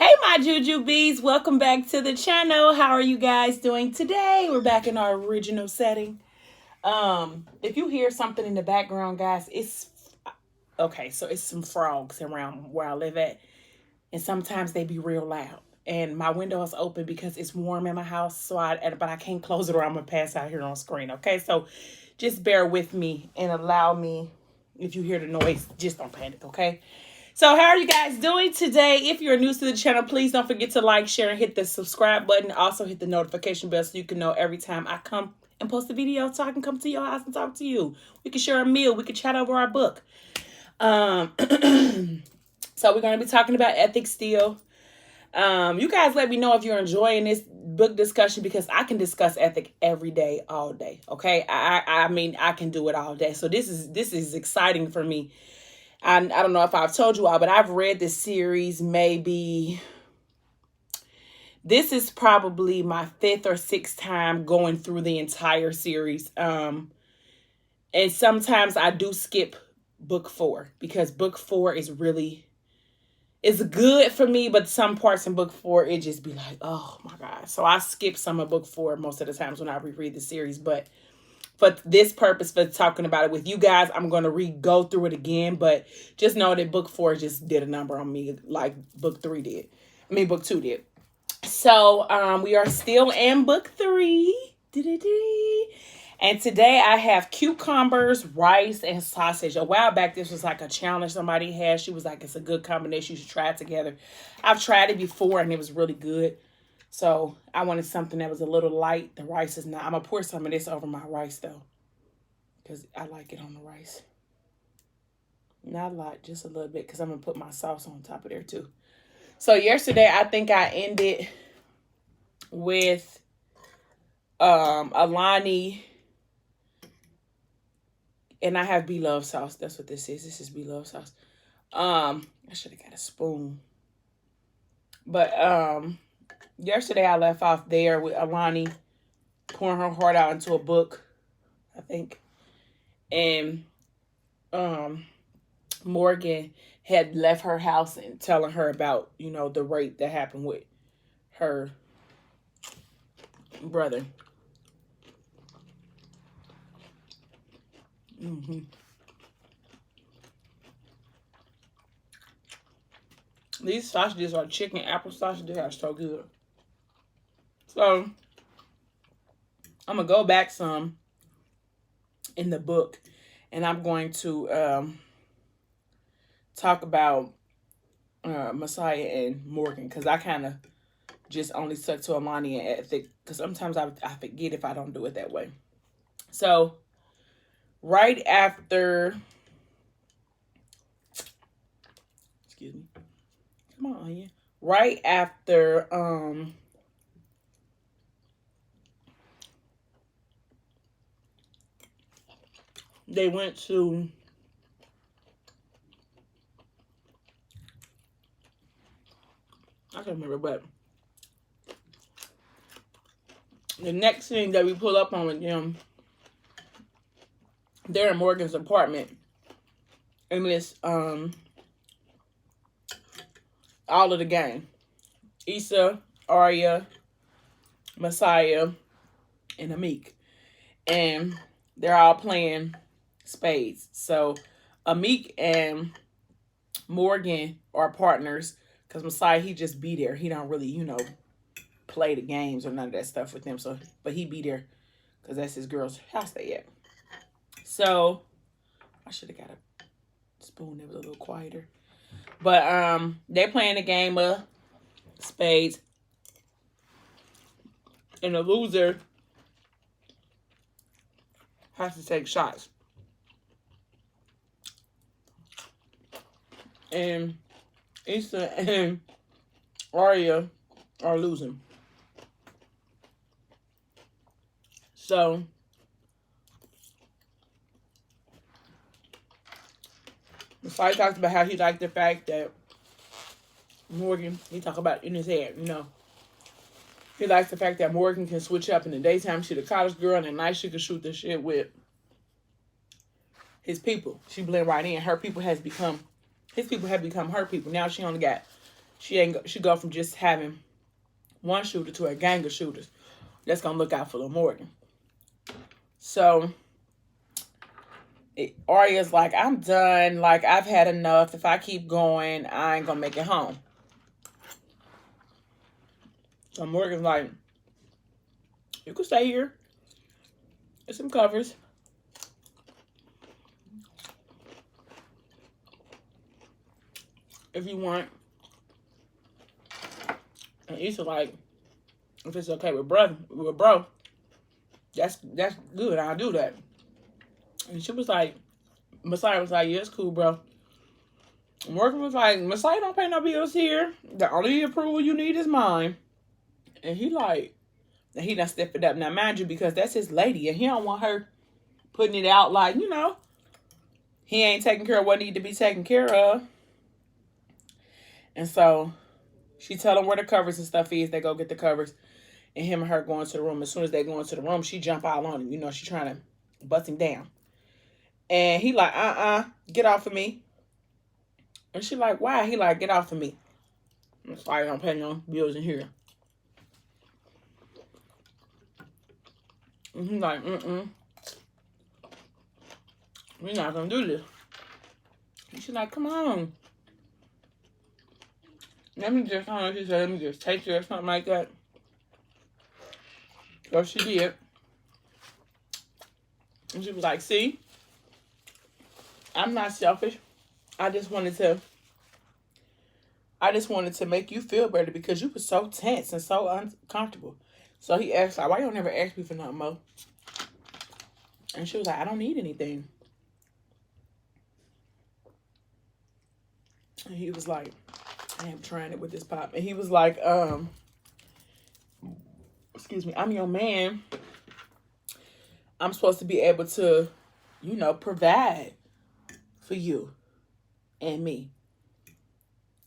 Hey, my Juju Bees, welcome back to the channel. How are you guys doing today? We're back in our original setting. If you hear something in the background, guys, it's okay. So it's some frogs around where I live at, and sometimes they be real loud. And my window is open because it's warm in my house, but I can't close it or I'm gonna pass out here on screen. Okay, so just bear with me and allow me. If you hear the noise, just don't panic. Okay. So how are you guys doing today? If you're new to the channel, please don't forget to like, share, and hit the subscribe button. Also hit the notification bell so you can know every time I come and post a video so I can come to your house and talk to you. We can share a meal. We can chat over our book. So we're going to be talking about ethics still. You guys let me know if you're enjoying this book discussion because I can discuss ethic every day, all day. Okay. I mean, I can do it all day. So this is exciting for me. I don't know if I've told you all, but I've read this series maybe. This is probably my 5th or 6th time going through the entire series. And sometimes I do skip book 4 because book 4 is good for me, but some parts in book 4, it just be like, oh my God. So I skip some of book 4 most of the times when I reread the series, but for this purpose, for talking about it with you guys, I'm going to go through it again. But just know that book 4 just did a number on me like book 2 did. So we are still in book 3. And today I have cucumbers, rice, and sausage. A while back, this was like a challenge somebody had. She was like, it's a good combination. You should try it together. I've tried it before and it was really good. So I wanted something that was a little light. The rice is not. I'm going to pour some of this over my rice, though. Because I like it on the rice. Not a lot, just a little bit. Because I'm going to put my sauce on top of there, too. So yesterday, I think I ended with Alani. And I have beloved sauce. That's what this is. This is beloved sauce. I should have got a spoon. But, yesterday, I left off there with Alani pouring her heart out into a book, I think. And Morgan had left her house and telling her about, the rape that happened with her brother. These sausages are chicken apple sausages. They are so good. So, I'm going to go back some in the book. And I'm going to talk about Messiah and Morgan. Because I kind of just only stuck to Amani and ethic. Because sometimes I forget if I don't do it that way. So, right after... Excuse me. Come on, Onion. Right after they went to I can't remember, but the next thing that we pull up on with them, they're in Morgan's apartment. And it's all of the gang. Issa, Arya, Messiah, and Amik. And they're all playing spades. So Amik and Morgan are partners because Messiah, he just be there. He don't really, play the games or none of that stuff with them. So, but he be there because that's his girl's house they at. So I should have got a spoon that was a little quieter. But they're playing a game of spades. And the loser has to take shots. And Issa and Arya are losing. So Messiah talked about how he liked the fact that Morgan, he talked about in his head, He likes the fact that Morgan can switch up in the daytime. She's a college girl, and at night she can shoot the shit with his people. She blend right in. His people have become her people. Now she only got She go from just having one shooter to a gang of shooters that's gonna look out for Lil Morgan. So Arya's like, I'm done. Like, I've had enough. If I keep going, I ain't gonna make it home. So Morgan's like, you can stay here. Get some covers. If you want. And Issa like, if it's okay with bro, that's good. I'll do that. And she was like, Messiah was like, yeah, it's cool, bro. And Morgan was like, Messiah don't pay no bills here. The only approval you need is mine. And he like, and he done stepped it up. Now, mind you, because that's his lady, and he don't want her putting it out like, you know, he ain't taking care of what need to be taken care of. And so she tell him where the covers and stuff is. They go get the covers. And him and her go into the room. As soon as they go into the room, she jump out on him. You know, she trying to bust him down. And he like, get off of me. And she like, why? He like, get off of me. I'm sorry, I don't pay no bills in here. And he like, we're not gonna do this. And she like, come on. Let me just, I don't know, she said, let me just taste it or something like that. So she did. And she was like, see, I'm not selfish. I just wanted to make you feel better because you were so tense and so uncomfortable. So he asked her, why you don't never ask me for nothing, Mo? And she was like, I don't need anything. And he was like, I am trying it with this pop. And he was like, excuse me, I'm your man. I'm supposed to be able to, you know, provide for you and me.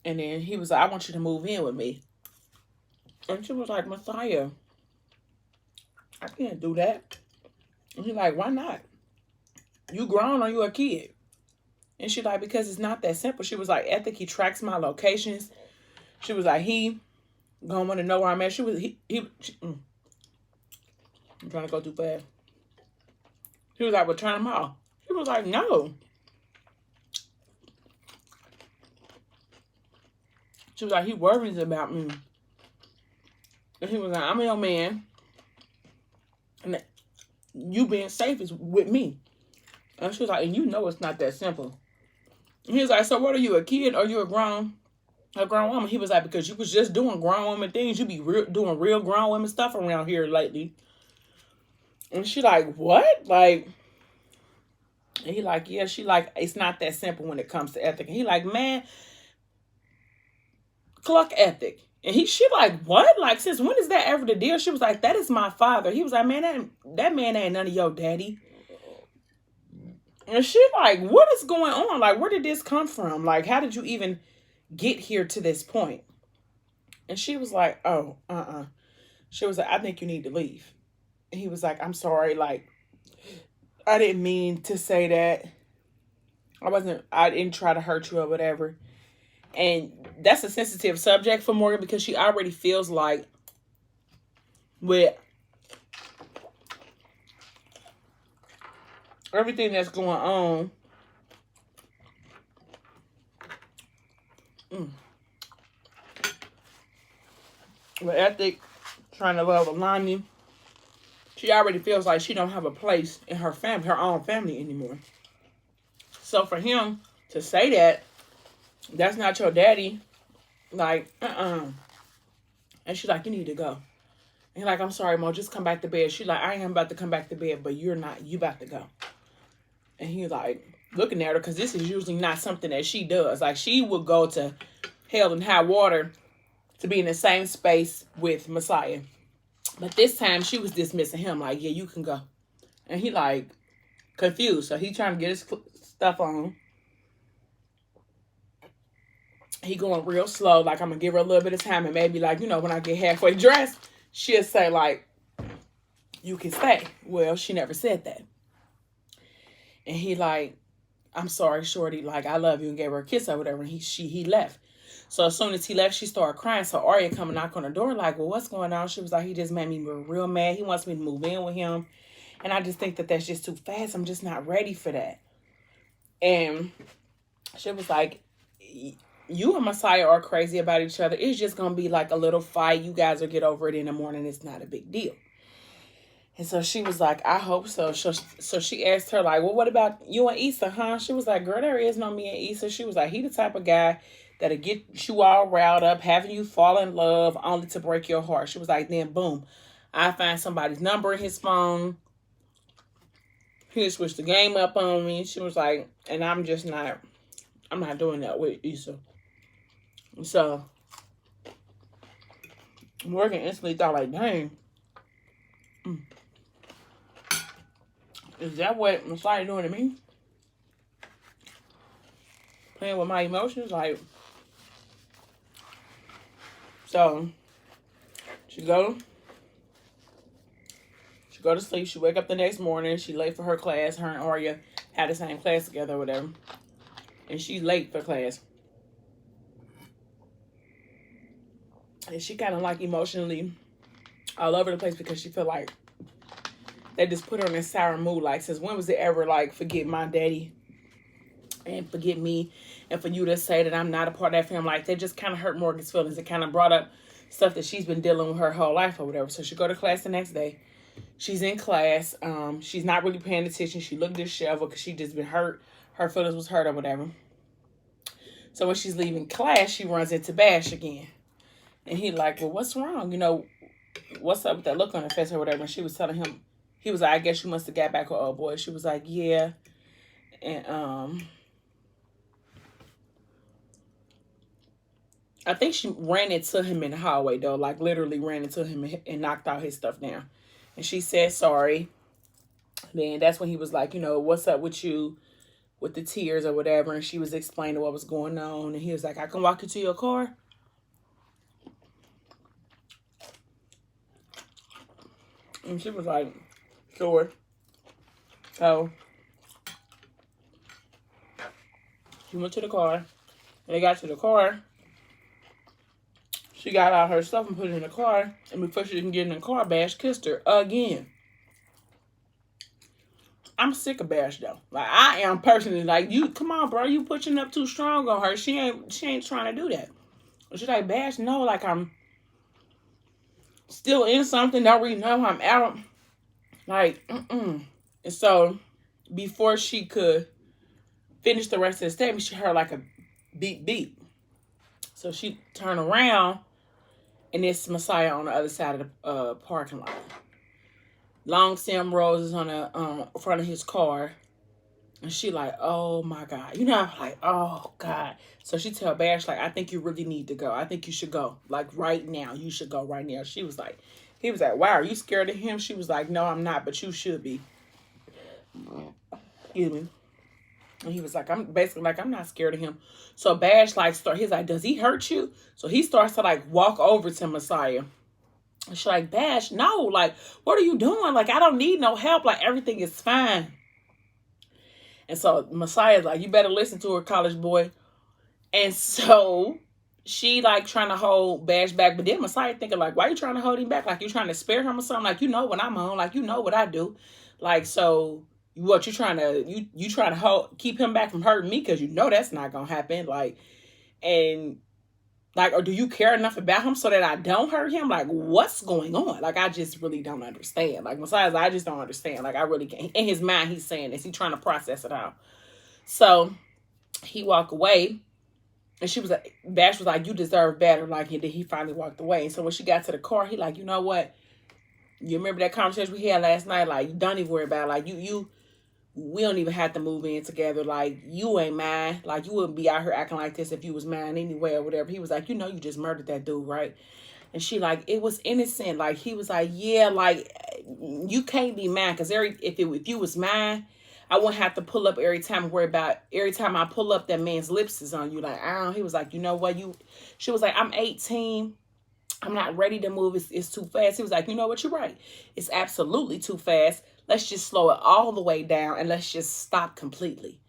And then he was like, I want you to move in with me. And she was like, Messiah, I can't do that. And he's like, why not? You grown or you a kid? And she like, because it's not that simple. She was like, Ethic, he tracks my locations. She was like, he gonna want to know where I'm at. I'm trying to go too fast. She was like, well, turn him off. She was like, no. She was like, he worries about me. And he was like, I'm your man. And you being safe is with me. And she was like, and you know it's not that simple. And he was like, so what are you, a kid or you a grown woman? He was like, because you was just doing grown woman things. You be doing real grown woman stuff around here lately. And she like, what? Like, and he like, yeah, she like, it's not that simple when it comes to Ethic. And he like, man, cluck Ethic. And she like, what? Like, since when is that ever the deal? She was like, that is my father. He was like, man, that man ain't none of your daddy. And she like, what is going on? Like, where did this come from? Like, how did you even get here to this point? And she was like, oh, She was like, I think you need to leave. And he was like, I'm sorry. Like, I didn't mean to say that. I didn't try to hurt you or whatever. And that's a sensitive subject for Morgan because she already feels like with everything that's going on, with Ethic trying to love Alani, she already feels like she don't have a place in her family, her own family anymore. So for him to say that, that's not your daddy, like, And she's like, you need to go. And he's like, I'm sorry, Mo, just come back to bed. She's like, I am about to come back to bed, but you're not. You about to go. And he's like, looking at her, because this is usually not something that she does. Like, she would go to hell and high water to be in the same space with Messiah. But this time, she was dismissing him, like, yeah, you can go. And he, like, confused. So he trying to get his stuff on. He going real slow. Like, I'm going to give her a little bit of time. And maybe, like, you know, when I get halfway dressed, she'll say, like, you can stay. Well, she never said that. And he, like, I'm sorry, shorty. Like, I love you, and gave her a kiss or whatever. And he left. So as soon as he left, she started crying. So Arya come and knock on the door like, well, what's going on? She was like, he just made me real mad. He wants me to move in with him. And I just think that that's just too fast. I'm just not ready for that. And she was like, you and Messiah are crazy about each other. It's just going to be like a little fight. You guys will get over it in the morning. It's not a big deal. And so she was like, I hope so. So she asked her, like, well, what about you and Issa, huh? She was like, girl, there is no me and Issa. She was like, he the type of guy that'll get you all riled up, having you fall in love only to break your heart. She was like, then boom, I find somebody's number in his phone. He switched the game up on me. She was like, and I'm not doing that with Issa. So Morgan instantly thought like, dang. Is that what Messiah doing to me? Playing with my emotions? Like, so she go to sleep. She wake up the next morning. She late for her class. Her and Arya had the same class together or whatever. And she's late for class. And she kind of like emotionally all over the place because she feel like they just put her in this sour mood. Like, since when was it ever like forget my daddy and forget me, and for you to say that I'm not a part of that family? Like, they just kind of hurt Morgan's feelings. It kind of brought up stuff that she's been dealing with her whole life or whatever. So she go to class the next day. She's in class. She's not really paying attention. She looked disheveled because she just been hurt. Her feelings was hurt or whatever. So when she's leaving class, she runs into Bash again. And he like, well, what's wrong? You know, what's up with that look on her face or whatever? And she was telling him, he was like, I guess you must have got back with old boy. She was like, yeah. And I think she ran into him in the hallway, though. Like, literally ran into him and knocked all his stuff down. And she said sorry. Then that's when he was like, you know, what's up with you with the tears or whatever? And she was explaining what was going on. And he was like, I can walk you to your car. And she was like, sure. So she went to the car. They got to the car. She got out her stuff and put it in the car. And before she can get in the car, Bash kissed her again. I'm sick of Bash though. Like, I am personally like, you come on, bro, you pushing up too strong on her. She ain't trying to do that. She's like, Bash, no, like I'm still in something. Don't really know I'm out. Like, And so before she could finish the rest of the statement, she heard like a beep beep. So she turned around, and it's Messiah on the other side of the parking lot. Long stem roses on the front of his car. And she like, oh my God. You know, like, oh God. So she tell Bash, like, I think you really need to go. I think you should go. Like, right now. You should go right now. She was like, he was like, wow, are you scared of him? She was like, no, I'm not, but you should be. Excuse me. And he was like, I'm basically like, I'm not scared of him. So Bash like he's like, does he hurt you? So he starts to like walk over to Messiah. And she's like, Bash, no, like, what are you doing? Like, I don't need no help. Like, everything is fine. And so Messiah's like, you better listen to her, college boy. And so she like trying to hold Bash back. But then Messiah thinking like, why are you trying to hold him back? Like, you trying to spare him or something? Like, you know what I'm on. Like, you know what I do. Like, so what you trying to, you trying to keep him back from hurting me? Because you know that's not going to happen. Like, and like, or do you care enough about him so that I don't hurt him? Like, what's going on? Like, I just really don't understand. Like, Messiah's like, I just don't understand. Like, I really can't. In his mind, he's saying this. He's trying to process it out. So he walked away. And she was like, Bash was like, you deserve better. Like, and then he finally walked away. And so when she got to the car, he like, you know what? You remember that conversation we had last night? Like, don't even worry about it. Like, we don't even have to move in together. Like, you ain't mine. Like, you wouldn't be out here acting like this if you was mine anyway or whatever. He was like, you know, you just murdered that dude, right? And she like, it was innocent. Like, he was like, yeah, like, you can't be mine. Because if you was mine, I wouldn't have to pull up every time and worry about every time I pull up that man's lips is on you. Like, I don't. He was like, you know what? She was like, I'm 18. I'm not ready to move. It's too fast. He was like, you know what? You're right. It's absolutely too fast. Let's just slow it all the way down and let's just stop completely.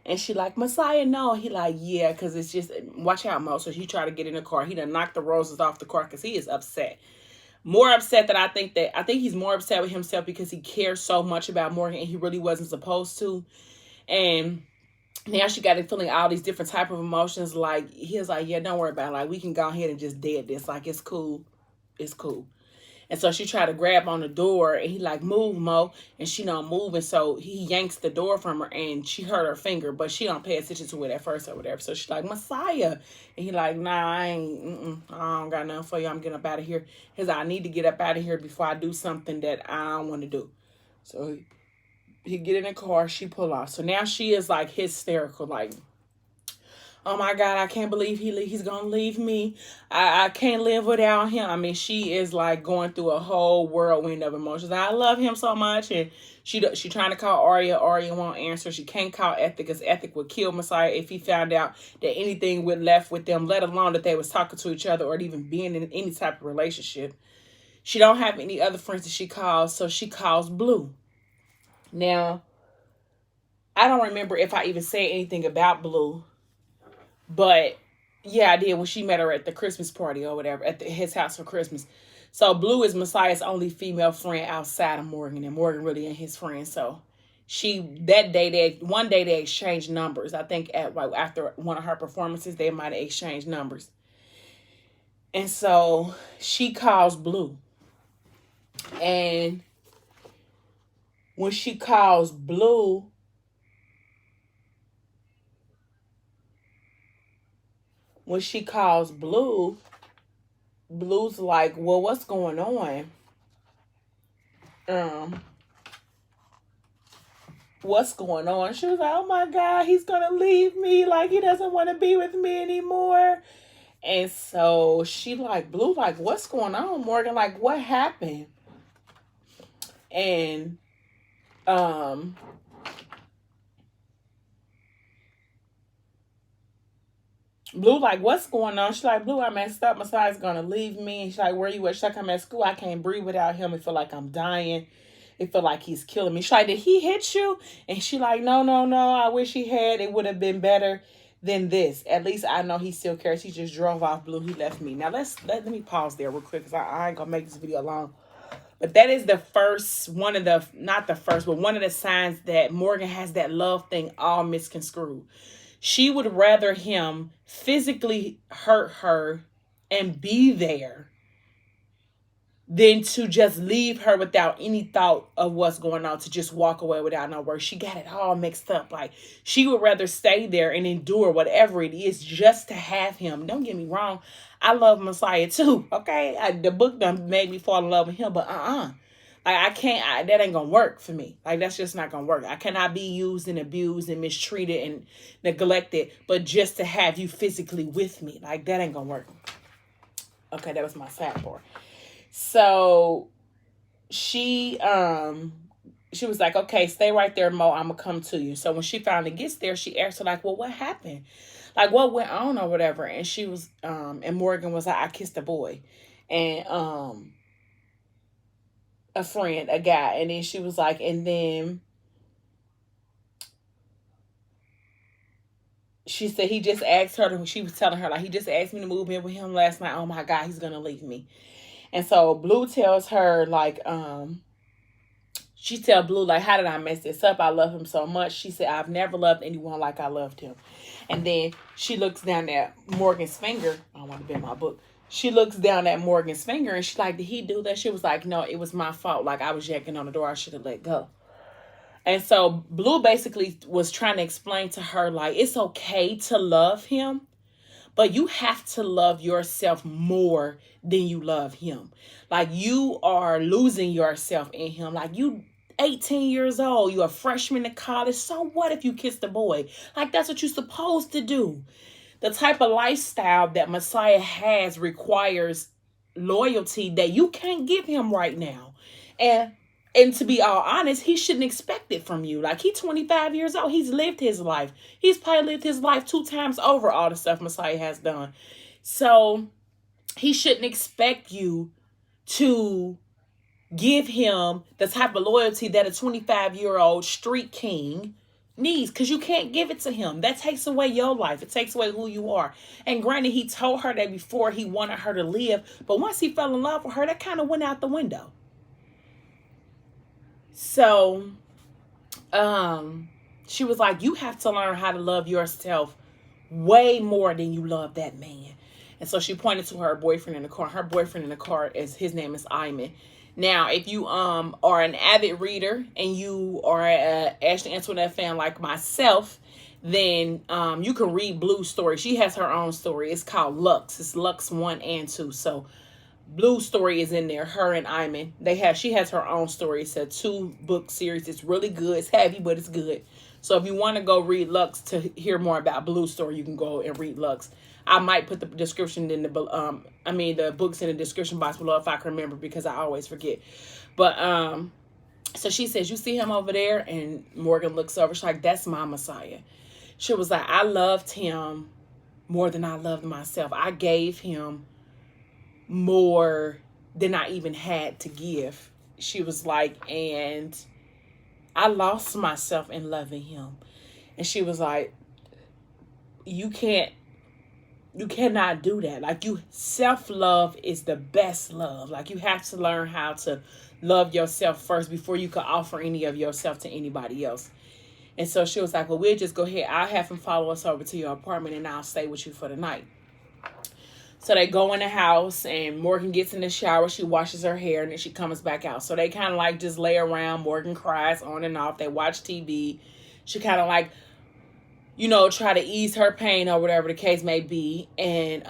And she like, Messiah, no. He like, yeah, because it's just, watch out, Mo. So he tried to get in the car. He done knocked the roses off the car because he is upset. More upset than I think he's more upset with himself because he cares so much about Morgan and he really wasn't supposed to. And now she got him feeling all these different type of emotions. Like, he was like, yeah, don't worry about it. Like, we can go ahead and just dead this. Like, it's cool. It's cool. And so she tried to grab on the door and he like, move, Mo. And she don't move. And so he yanks the door from her and she hurt her finger, but she don't pay attention to it at first or whatever. So she's like, Messiah. And he like, nah, I don't got nothing for you. I'm getting up out of here. He's like, I need to get up out of here before I do something that I don't want to do. So he get in the car, she pull off. So now she is like hysterical, like, oh my God, I can't believe he's going to leave me. I can't live without him. I mean, she is like going through a whole whirlwind of emotions. I love him so much. And she trying to call Arya. Arya won't answer. She can't call Ethic because Ethic would kill Messiah if he found out that anything would left with them, let alone that they was talking to each other or even being in any type of relationship. She don't have any other friends that she calls, so she calls Blue. Now, I don't remember if I even said anything about Blue. But yeah, I did when she met her at the Christmas party or whatever, at his house for Christmas. So Blue is Messiah's only female friend outside of Morgan, and Morgan really ain't his friend. So one day they exchanged numbers. I think after one of her performances, they might have exchanged numbers. And so she calls Blue. And when she calls Blue, Blue's like, well, what's going on? What's going on? She was like, oh my God, he's gonna leave me. Like, he doesn't want to be with me anymore. And so she like, Blue, like, what's going on, Morgan? Like, what happened? And Blue like, what's going on? She's like, Blue, I messed up. Messiah's gonna leave me. And she's like, where you at? She's like, I'm at school. I can't breathe without him. I feel like I'm dying. It feel like he's killing me. She's like, did he hit you? And she like, no. I wish he had. It would have been better than this. At least I know he still cares. He just drove off. Blue. He left me. Now let me pause there real quick because I ain't gonna make this video long. But that is the first, not the first, but one of the signs that Morgan has that love thing all misconstrued. She would rather him physically hurt her and be there than to just leave her without any thought of what's going on, to just walk away without no words. She got it all mixed up. Like, she would rather stay there and endure whatever it is just to have him. Don't get me wrong. I love Messiah too, okay? The book done made me fall in love with him, but like, I can't, that ain't gonna work for me. Like, that's just not gonna work. I cannot be used and abused and mistreated and neglected, but just to have you physically with me. Like, that ain't gonna work. Okay, that was my sad part. So she was like, okay, stay right there, Mo. I'm gonna come to you. So when she finally gets there, she asked her, like, well, what happened? Like, what went on or whatever? And she was, and Morgan was like, I kissed a boy. And, a friend, a guy. And then she was like, and then she said he just asked her, she was telling her, like, he just asked me to move in with him last night. Oh my God, he's gonna leave me. And so Blue tells her, like, she tell Blue, like, how did I mess this up? I love him so much. She said, I've never loved anyone like I loved him. And then she looks down at Morgan's finger. I don't want to bend my book. She looks down at Morgan's finger and she's like, did he do that? She was like, no, it was my fault. Like, I was yanking on the door. I should have let go. And so Blue basically was trying to explain to her, like, it's okay to love him, but you have to love yourself more than you love him. Like, you are losing yourself in him. Like, you 18 years old, you're a freshman in college. So what if you kissed a boy? Like, that's what you're supposed to do. The type of lifestyle that Messiah has requires loyalty that you can't give him right now. And to be all honest, he shouldn't expect it from you. Like, he's 25 years old. He's lived his life. He's probably lived his life 2 times over all the stuff Messiah has done. So he shouldn't expect you to give him the type of loyalty that a 25-year-old street king needs, because you can't give it to him. That takes away your life. It takes away who you are. And granted, he told her that before he wanted her to live, but once he fell in love with her, that kind of went out the window. So she was like, you have to learn how to love yourself way more than you love that man. And so she pointed to her boyfriend in the car. Her boyfriend in the car, his name is Iman. Now, if you are an avid reader and you are a Ashley Antoinette fan like myself, then you can read Blue's story. She has her own story. It's called Lux. It's Lux 1 and 2. So Blue's story is in there. Her and Iman. She has her own story. It's a 2-book series. It's really good. It's heavy, but it's good. So if you want to go read Lux to hear more about Blue's story, you can go and read Lux. I might put the description in the the books in the description box below if I can remember, because I always forget. But so she says, you see him over there? And Morgan looks over. She's like, that's my Messiah. She was like, I loved him more than I loved myself. I gave him more than I even had to give. She was like, and I lost myself in loving him. And she was like, you cannot do that. Like, self-love is the best love. Like, you have to learn how to love yourself first before you can offer any of yourself to anybody else. And so she was like, well, we'll just go ahead. I'll have him follow us over to your apartment and I'll stay with you for the night. So they go in the house and Morgan gets in the shower. She washes her hair and then she comes back out. So they kind of like just lay around. Morgan cries on and off. They watch TV. She kind of like, try to ease her pain or whatever the case may be. And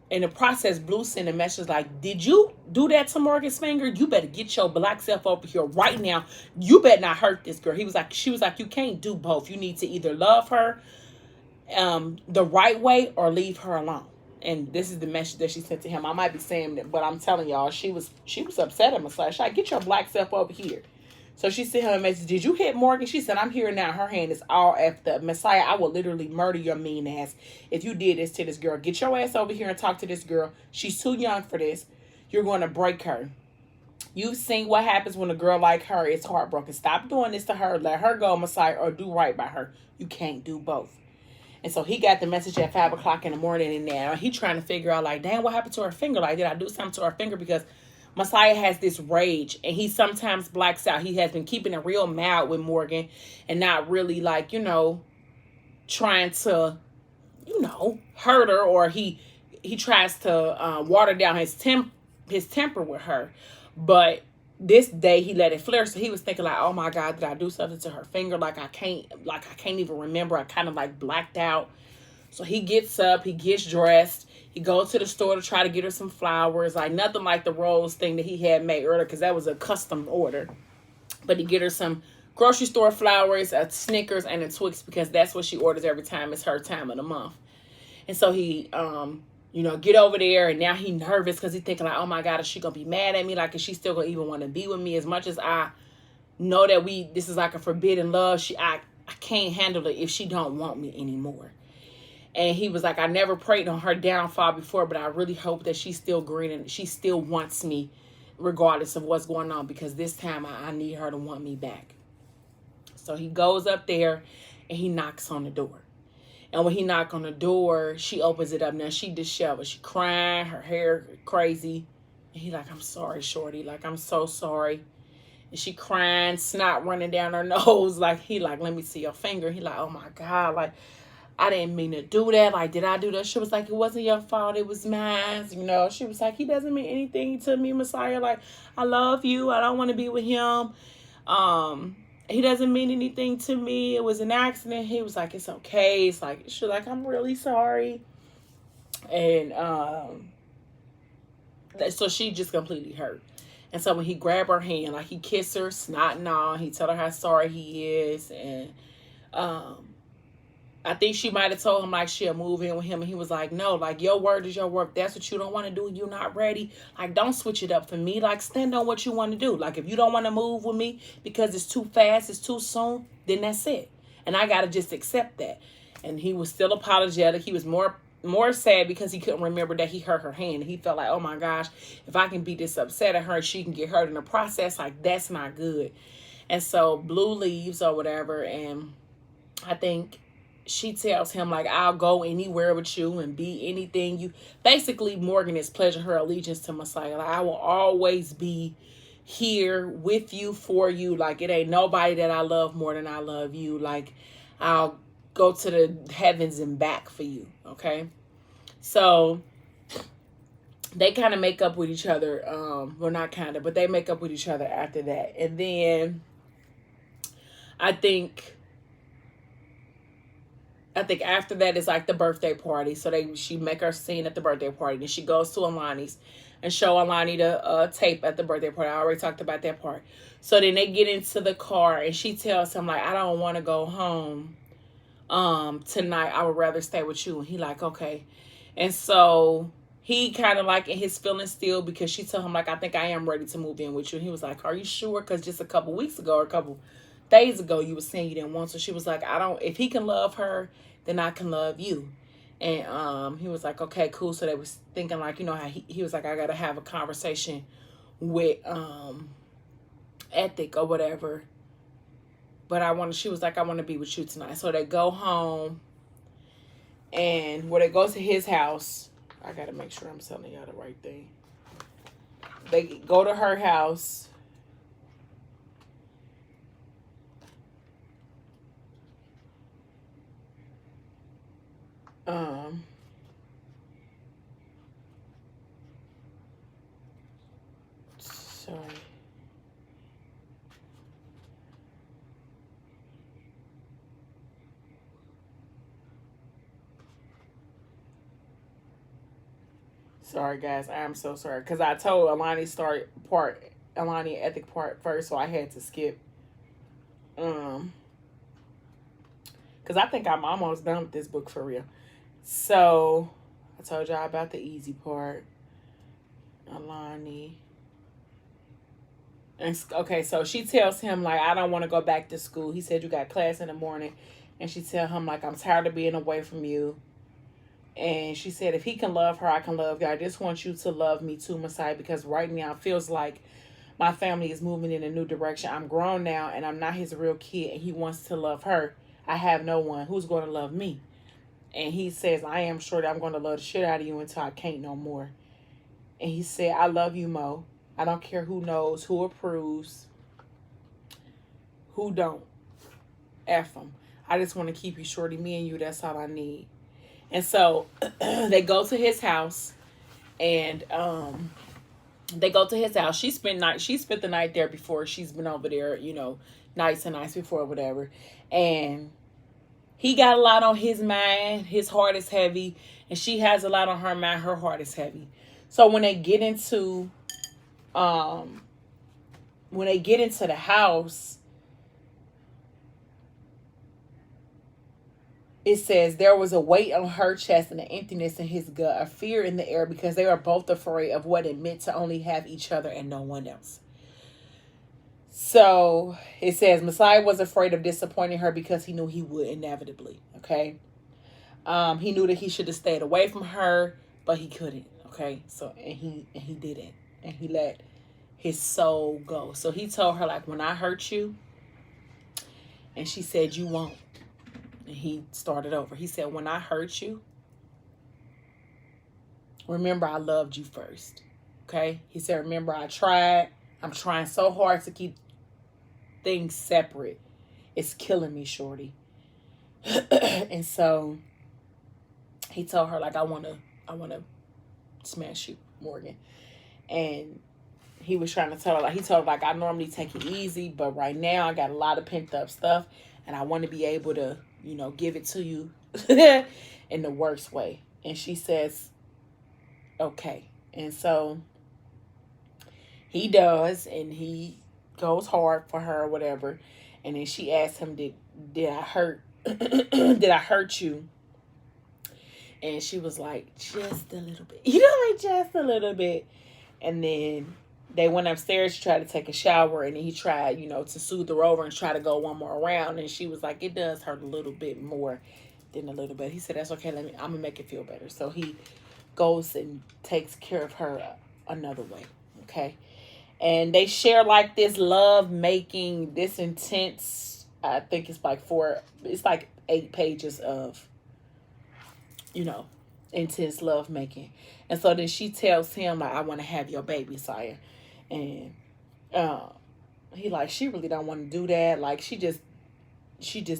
in the process, Blue sent a message like, did you do that to Morgan's finger? You better get your black self over here right now. You better not hurt this girl. She was like, you can't do both. You need to either love her the right way or leave her alone. And this is the message that she sent to him. I might be saying that, but I'm telling y'all, she was upset at Messiah. She's like, get your black self over here. So she sent him a message. Did you hit Morgan? She said, I'm here now. Her hand is all after. Messiah, I will literally murder your mean ass if you did this to this girl. Get your ass over here and talk to this girl. She's too young for this. You're going to break her. You've seen what happens when a girl like her is heartbroken. Stop doing this to her. Let her go, Messiah, or do right by her. You can't do both. And so he got the message at 5 o'clock in the morning, and now he trying to figure out, like, damn, what happened to her finger? Like, did I do something to her finger? Because Messiah has this rage, and he sometimes blacks out. He has been keeping it real mild with Morgan and not really, like, trying to, hurt her, or he tries to water down his temper with her. But this day he let it flare, so he was thinking like, oh my God, did I do something to her finger? Like I can't even remember. I kind of like blacked out. So he gets up, he gets dressed, he goes to the store to try to get her some flowers, like nothing like the rose thing that he had made earlier, because that was a custom order. But he get her some grocery store flowers, a Snickers, and a Twix, because that's what she orders every time it's her time of the month. And so he get over there, and now he nervous because he thinking like, oh my God, is she gonna be mad at me? Like, is she still gonna even want to be with me? As much as I know that this is like a forbidden love, I can't handle it if she don't want me anymore. And he was like, I never prayed on her downfall before, but I really hope that she's still green and she still wants me regardless of what's going on, because this time I need her to want me back. So he goes up there and he knocks on the door. And when he knocked on the door, she opens it up. Now, she disheveled. She crying, her hair crazy. And he like, I'm sorry, shorty. Like, I'm so sorry. And she crying, snot running down her nose. Like, he like, let me see your finger. He like, oh my God. Like, I didn't mean to do that. Like, did I do that? She was like, it wasn't your fault. It was mine. She was like, he doesn't mean anything to me, Messiah. Like, I love you. I don't want to be with him. He doesn't mean anything to me. It was an accident. He was like, it's okay. It's like, she's like, I'm really sorry. And so she just completely hurt. And so when he grabbed her hand, like he kissed her, snot and all, he told her how sorry he is. And I think she might have told him like she'll move in with him. And he was like, no, like your word is your word. If that's what you don't want to do, you're not ready. Like, don't switch it up for me. Like, stand on what you want to do. Like, if you don't want to move with me because it's too fast, it's too soon, then that's it. And I got to just accept that. And he was still apologetic. He was more sad because he couldn't remember that he hurt her hand. He felt like, oh my gosh, if I can be this upset at her, she can get hurt in the process. Like, that's not good. And so Blue leaves or whatever, and I think she tells him like, I'll go anywhere with you and be anything you. Basically, Morgan is pledging her allegiance to Messiah. Like, I will always be here with you, for you. Like, it ain't nobody that I love more than I love you. Like, I'll go to the heavens and back for you. Okay, so they kind of make up with each other. Well, not kind of, but they make up with each other after that. And then I think after that is like the birthday party. So she make her scene at the birthday party. Then she goes to Alani's and show Alani the tape at the birthday party. I already talked about that part. So then they get into the car and she tells him like, I don't want to go home tonight. I would rather stay with you. And he like, okay. And so he kind of like in his feelings still, because she told him like, I think I am ready to move in with you. And he was like, are you sure? Because just a couple weeks ago or a couple days ago you were saying you didn't want. So she was like, if he can love her, then I can love you. And he was like, okay, cool. So they was thinking like, you know how he was like, I gotta have a conversation with Ethic or whatever, but she was like, I want to be with you tonight. So they go home, and when they go to his house, I gotta make sure I'm telling y'all the right thing. They go to her house. Sorry. Sorry, guys. I am so sorry. Because I told Alani Ethic part first, so I had to skip. Because I think I'm almost done with this book for real. So, I told y'all about the easy part. Alani. And, okay, so she tells him, like, I don't want to go back to school. He said, you got class in the morning. And she tell him, like, I'm tired of being away from you. And she said, if he can love her, I can love you. I just want you to love me too, Messiah, because right now it feels like my family is moving in a new direction. I'm grown now, and I'm not his real kid, and he wants to love her. I have no one. Who's going to love me? And he says, I am sure that I'm going to love the shit out of you until I can't no more. And he said, I love you, Mo. I don't care who knows, who approves, who don't. F them. I just want to keep you, shorty. Me and you, that's all I need. And so they go to his house, and She spent the night there before. She's been over there, you know, nights and nights before, whatever. And he got a lot on his mind. His heart is heavy, and she has a lot on her mind. Her heart is heavy. So when they get into the house, it says there was a weight on her chest and an emptiness in his gut, a fear in the air, because they were both afraid of what it meant to only have each other and no one else. So it says Messiah was afraid of disappointing her because he knew he would inevitably. Okay. He knew that he should have stayed away from her, but he couldn't. Okay. So, and he didn't. And he let his soul go. So he told her, like, when I hurt you, and she said, you won't. And he started over. He said, when I hurt you, remember I loved you first. Okay? He said, remember I tried. I'm trying so hard to keep things separate. It's killing me, shorty. And so he told her, like, I want to smash you, Morgan. And he was trying to tell her, like, he told her, like, I normally take it easy, but right now I got a lot of pent up stuff, and I want to be able to, you know, give it to you in the worst way. And she says, okay. And so he does, and he goes hard for her or whatever. And then she asked him, did I hurt did I hurt you? And she was like, just a little bit. You know, like, just a little bit. And then they went upstairs to try to take a shower, and then he tried, you know, to soothe her over and try to go one more round. And she was like, it does hurt a little bit more than a little bit. He said, that's okay. I'm going to make it feel better. So he goes and takes care of her another way. Okay. And they share like this love making, this intense, I think it's like it's like 8 pages of, you know, intense love making. And so then she tells him like, I want to have your baby, sire. And uh, he like, she really don't want to do that. Like she just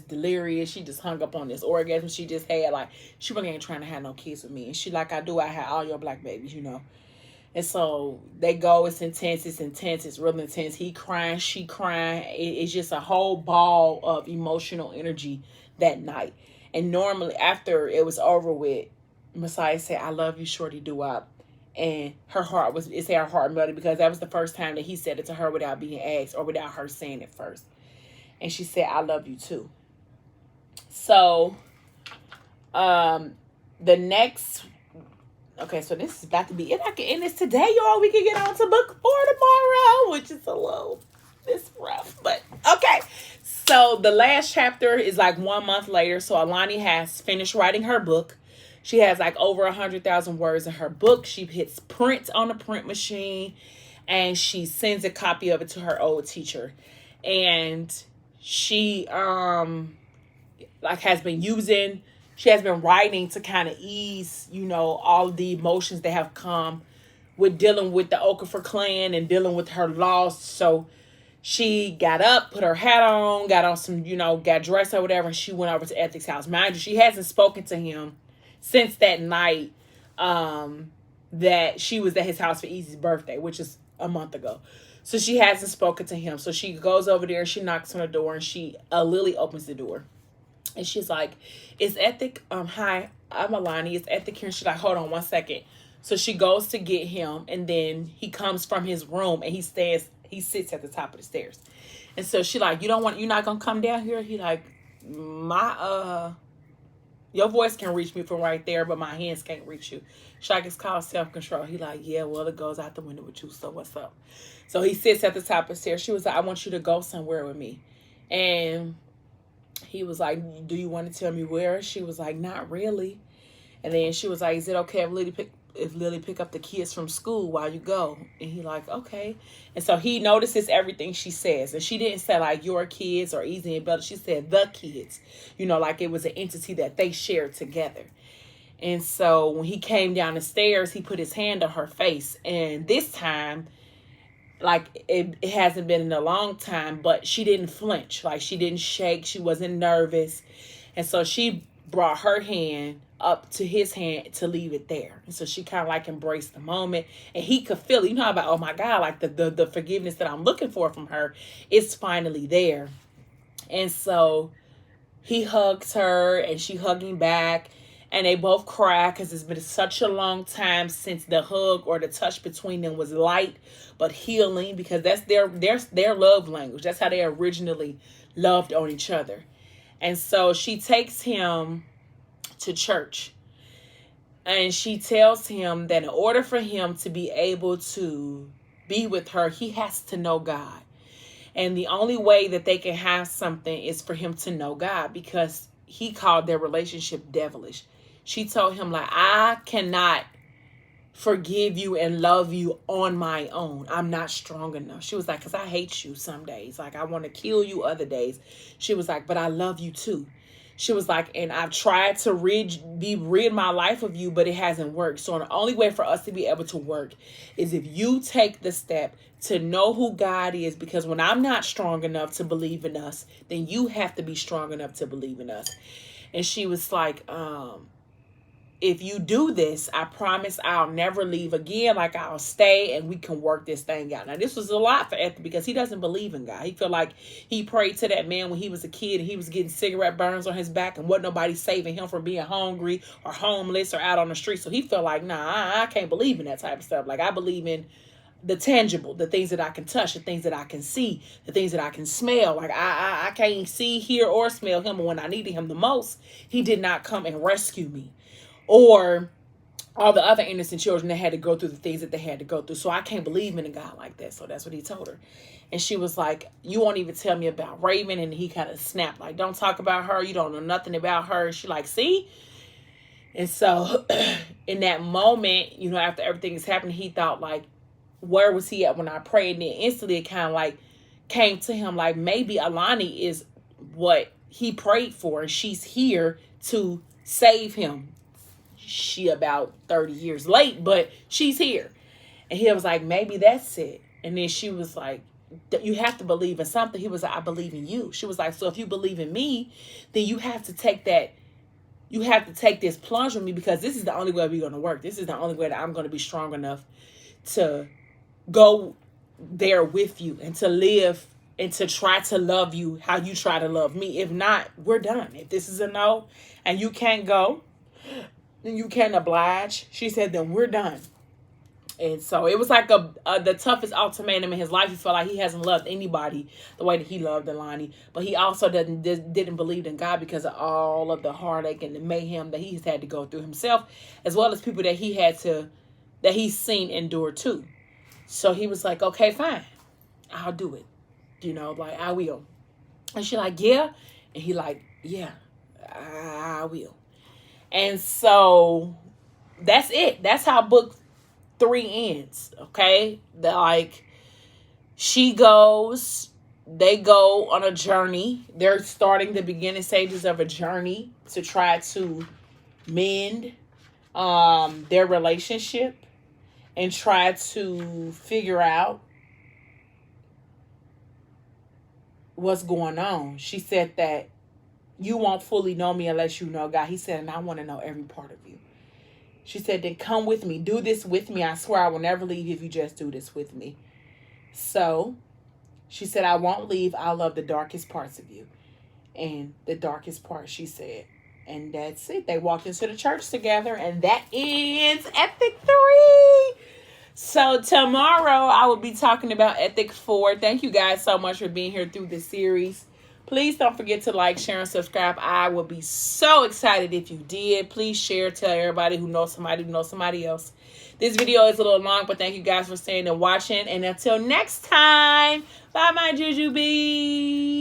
delirious. She just hung up on this orgasm she just had. Like she really ain't trying to have no kids with me. And she like, I had all your black babies, you know. And so they go, it's intense, it's real intense. He crying, she crying. It's just a whole ball of emotional energy that night. And normally after it was over with, Messiah said, I love you, shorty doo-wop. And her heart melted, because that was the first time that he said it to her without being asked or without her saying it first. And she said, I love you too. So, the next, okay, so this is about to be, if I can end this today, y'all, we can get on to book 4 tomorrow, which is it's rough, but okay. So the last chapter is like 1 month later. So Alani has finished writing her book. She has like over 100,000 words in her book. She hits print on the print machine and she sends a copy of it to her old teacher. And she has been writing to kind of ease, you know, all the emotions that have come with dealing with the Okafor clan and dealing with her loss. So she got up, put her hat on, got on some, you know, got dressed or whatever, and she went over to Ethic's house. Mind you, she hasn't spoken to him since that night that she was at his house for Easy's birthday, which is a month ago. So she hasn't spoken to him. So she goes over there, she knocks on the door, and Lily opens the door. And she's like, is Ethic, hi, I'm Alani, is Ethic here? And she's like, hold on 1 second. So she goes to get him, and then he comes from his room, and he sits at the top of the stairs. And so she like, you're not gonna come down here? He like, your voice can reach me from right there, but my hands can't reach you. She's like, it's called self-control. He like, yeah, well, it goes out the window with you, so what's up? So he sits at the top of the stairs. She was like, I want you to go somewhere with me. And he was like, do you want to tell me where? She was like, not really. And then she was like, is it okay if Lily pick up the kids from school while you go? And he like, okay. And so he notices everything she says. And she didn't say like your kids or Easy and Bella. She said the kids, you know, like it was an entity that they shared together. And so when he came down the stairs, he put his hand on her face. And this time, like it hasn't been in a long time, but she didn't flinch. Like she didn't shake. She wasn't nervous. And so she brought her hand up to his hand to leave it there. And so she kind of like embraced the moment, and he could feel it. You know how about, oh my God, like the forgiveness that I'm looking for from her is finally there. And so he hugs her and she hugged him back, and they both cry because it's been such a long time since the hug or the touch between them was light but healing, because that's their love language. That's how they originally loved on each other. And so she takes him to church, and she tells him that in order for him to be able to be with her, he has to know God. And the only way that they can have something is for him to know God, because he called their relationship devilish. She told him like, I cannot forgive you and love you on my own. I'm not strong enough. She was like, because I hate you some days. Like I want to kill you other days. She was like, but I love you too. She was like, and I've tried to rid my life of you, but it hasn't worked. So the only way for us to be able to work is if you take the step to know who God is, because when I'm not strong enough to believe in us, then you have to be strong enough to believe in us. And she was like, if you do this, I promise I'll never leave again. Like I'll stay and we can work this thing out. Now this was a lot for Ethan because he doesn't believe in God. He felt like he prayed to that man when he was a kid and he was getting cigarette burns on his back and wasn't nobody saving him from being hungry or homeless or out on the street. So he felt like, nah, I can't believe in that type of stuff. Like I believe in the tangible, the things that I can touch, the things that I can see, the things that I can smell. Like I can't see, hear, or smell him. And when I needed him the most, he did not come and rescue me. Or all the other innocent children that had to go through the things that they had to go through. So I can't believe in a God like that. So that's what he told her. And she was like, you won't even tell me about Raven. And he kind of snapped, like, don't talk about her. You don't know nothing about her. And she like, see? And so in that moment, you know, after everything is happening, he thought like, where was he at when I prayed? And then instantly it kind of like came to him like maybe Alani is what he prayed for, and she's here to save him. She about 30 years late, but she's here. And he was like, maybe that's it. And then she was like, you have to believe in something. He was like, I believe in you. She was like, so if you believe in me, then you have to take that. You have to take this plunge with me, because this is the only way we're going to work. This is the only way that I'm going to be strong enough to go there with you and to live and to try to love you how you try to love me. If not, we're done. If this is a no and you can't go, then you can't oblige. She said, then we're done. And so it was like the toughest ultimatum in his life. He felt like he hasn't loved anybody the way that he loved Alani. But he also didn't believe in God because of all of the heartache and the mayhem that he's had to go through himself, as well as people that he's seen endure too. So he was like, okay, fine, I'll do it. Like, I will. And she like, yeah. And he like, yeah, I will. And so that's it. That's how book 3 ends. Okay. They go on a journey. They're starting the beginning stages of a journey to try to mend their relationship and try to figure out what's going on. She said that you won't fully know me unless you know God. He said, and I want to know every part of you. She said, then come with me. Do this with me. I swear I will never leave if you just do this with me. So she said, I won't leave. I'll love the darkest parts of you. And the darkest part, she said. And that's it. They walked into the church together, and that ends Ethic 3. So tomorrow I will be talking about Ethic 4. Thank you guys so much for being here through this series. Please don't forget to like, share, and subscribe. I would be so excited if you did. Please share. Tell everybody who knows somebody else. This video is a little long, but thank you guys for staying and watching. And until next time, bye, my Jujubee.